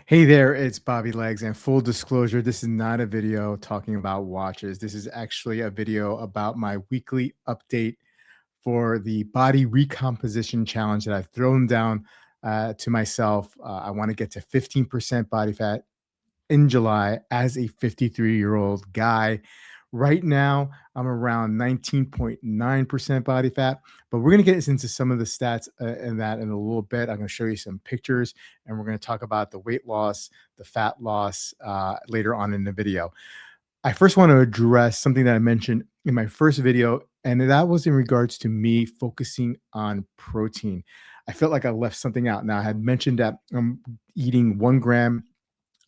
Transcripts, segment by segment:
Hey there, it's Bobby Legs, and full disclosure, this is not a video talking about watches. This is actually a video about my weekly update for the body recomposition challenge that I've thrown down to myself. I want to get to 15% body fat in July as a 53-year-old guy. Right now, I'm around 19.9% body fat, but we're going to get into some of the stats in that in a little bit. I'm going to show you some pictures and we're going to talk about the weight loss, the fat loss later on in the video. I first want to address something that I mentioned in my first video, and that was in regards to me focusing on protein. I felt like I left something out. Now, I had mentioned that I'm eating 1 gram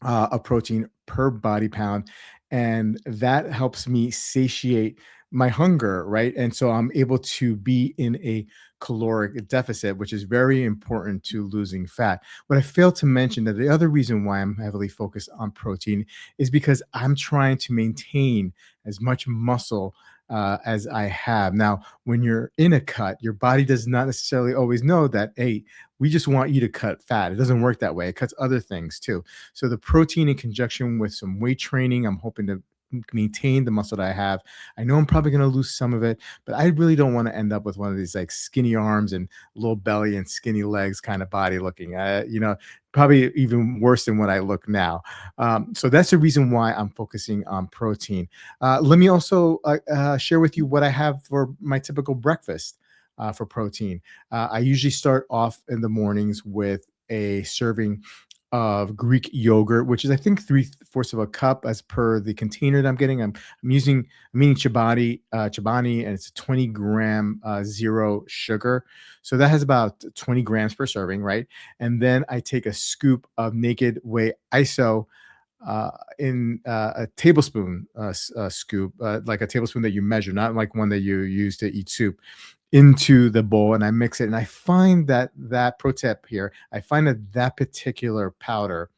of protein per body pound. And that helps me satiate my hunger, right? And so I'm able to be in a caloric deficit, which is very important to losing fat. What I failed to mention that the other reason why I'm heavily focused on protein is because I'm trying to maintain as much muscle as I have. Now, when you're in a cut, your body does not necessarily always know that, hey, we just want you to cut fat. It doesn't work that way. It cuts other things too. So the protein in conjunction with some weight training, I'm hoping to maintain the muscle that I have. I know I'm probably going to lose some of it, but I really don't want to end up with one of these like skinny arms and low belly and skinny legs kind of body looking. Probably even worse than what I look now. So that's the reason why I'm focusing on protein. Let me also share with you what I have for my typical breakfast for protein. I usually start off in the mornings with a serving of Greek yogurt, which is I think 3/4 of a cup as per the container that I'm getting. I'm eating Chobani, and it's a 20 gram zero sugar. So that has about 20 grams per serving, right? And then I take a scoop of naked whey iso in a tablespoon scoop, like a tablespoon that you measure, not like one that you use to eat soup, into the bowl, and I mix it. And I find that pro tip here, I find that particular powder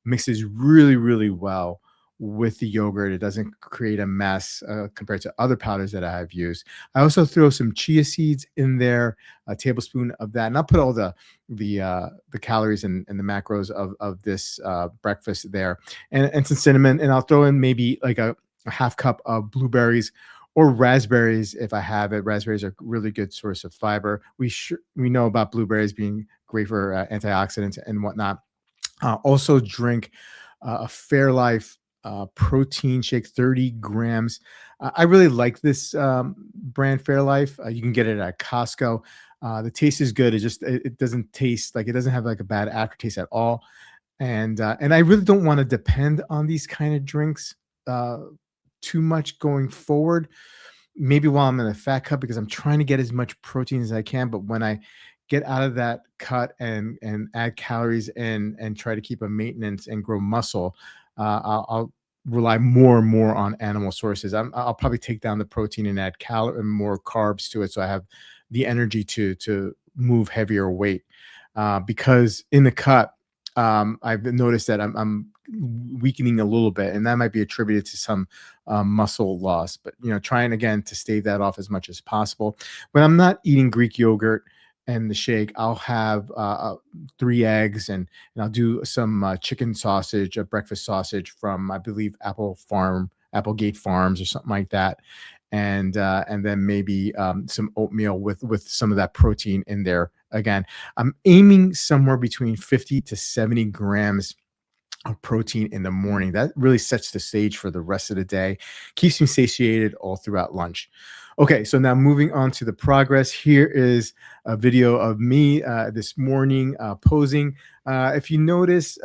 mixes really, really well with the yogurt. It doesn't create a mess compared to other powders that I have used. I also throw some chia seeds in there, a tablespoon of that, and I'll put all the calories and the macros of this breakfast there, and some cinnamon, and I'll throw in maybe like a half cup of blueberries or raspberries if I have it. Raspberries are a really good source of fiber. We know about blueberries being great for antioxidants and whatnot. Also drink a Fairlife protein shake, 30 grams. I really like this brand Fairlife. You can get it at Costco. The taste is good. It doesn't taste like, it doesn't have like a bad aftertaste at all. And I really don't want to depend on these kind of drinks too much going forward. Maybe while I'm in a fat cut, because I'm trying to get as much protein as I can. But when I get out of that cut and add calories in and try to keep a maintenance and grow muscle, I'll rely more and more on animal sources. I'll probably take down the protein and add and more carbs to it, so I have the energy to move heavier weight. Because in the cut, I've noticed that I'm weakening a little bit, and that might be attributed to some muscle loss. But trying again to stave that off as much as possible. When I'm not eating Greek yogurt and the shake, I'll have 3 eggs, and I'll do some chicken sausage, a breakfast sausage from, I believe, Applegate Farms or something like that. And then maybe some oatmeal with some of that protein in there. Again, I'm aiming somewhere between 50 to 70 grams of protein in the morning. That really sets the stage for the rest of the day, keeps me satiated all throughout lunch. Okay, so now moving on to the progress. Here is a video of me this morning posing. If you notice,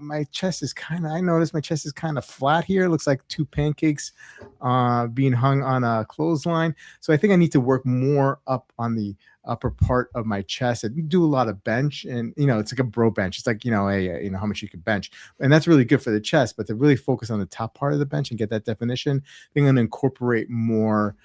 my chest is I noticed my chest is kind of flat here. It looks like 2 pancakes being hung on a clothesline. So I think I need to work more up on the upper part of my chest. I do a lot of bench, and it's like a bro bench. It's like how much you can bench, and that's really good for the chest. But to really focus on the top part of the bench and get that definition, I think I'm going to incorporate more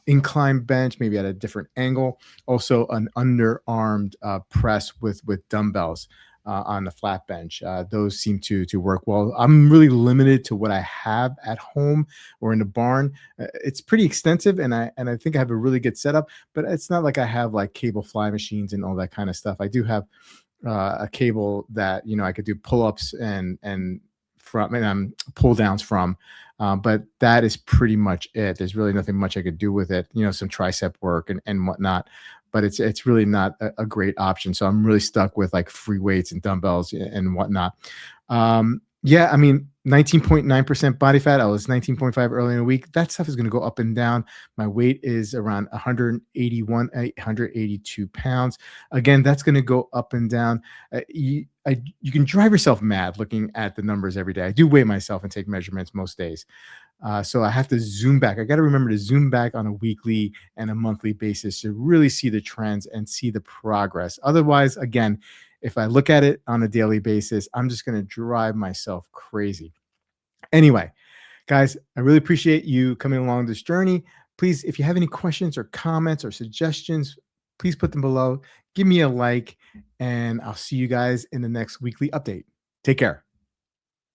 incline bench, maybe at a different angle. Also, an underarmed press with dumbbells on the flat bench. Those seem to work well. I'm really limited to what I have at home or in the barn. It's pretty extensive, and I think I have a really good setup, but it's not like I have like cable fly machines and all that kind of stuff. I do have a cable that I could do pull-ups and from and pull downs from. But that is pretty much it. There's really nothing much I could do with it. Some tricep work and whatnot, but it's really not a great option. So I'm really stuck with like free weights and dumbbells and whatnot. Yeah, I mean, 19.9% body fat. I was 19.5 early in the week. That stuff is going to go up and down. My weight is around 181, 182 pounds. Again, that's going to go up and down. You can drive yourself mad looking at the numbers every day. I do weigh myself and take measurements most days. So I have to zoom back. I got to remember to zoom back on a weekly and a monthly basis to really see the trends and see the progress. Otherwise, again, if I look at it on a daily basis, I'm just going to drive myself crazy. Anyway, guys, I really appreciate you coming along this journey. Please, if you have any questions or comments or suggestions, please put them below. Give me a like, and I'll see you guys in the next weekly update. Take care.